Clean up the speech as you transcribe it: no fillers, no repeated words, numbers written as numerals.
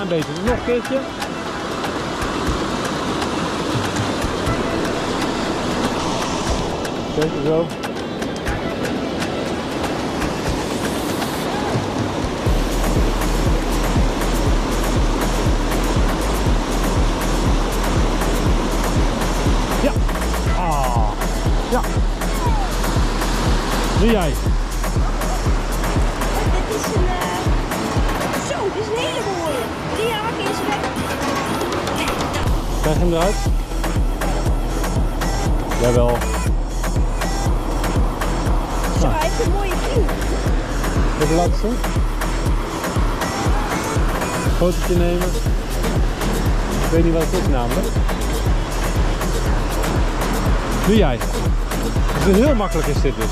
beter. Nog een keertje. Zeker zo. Ja. Ah. Ja. Nu jij. Dit is een... Zo, dit is een hele mooie. 3 haken is weg. Krijg je hem eruit? Jawel. Zo, hij heeft een mooie kiel. Even laten zien. Fotootje nemen. Ik weet niet wat het is namelijk. Nu jij. Het is heel makkelijk is dit dus.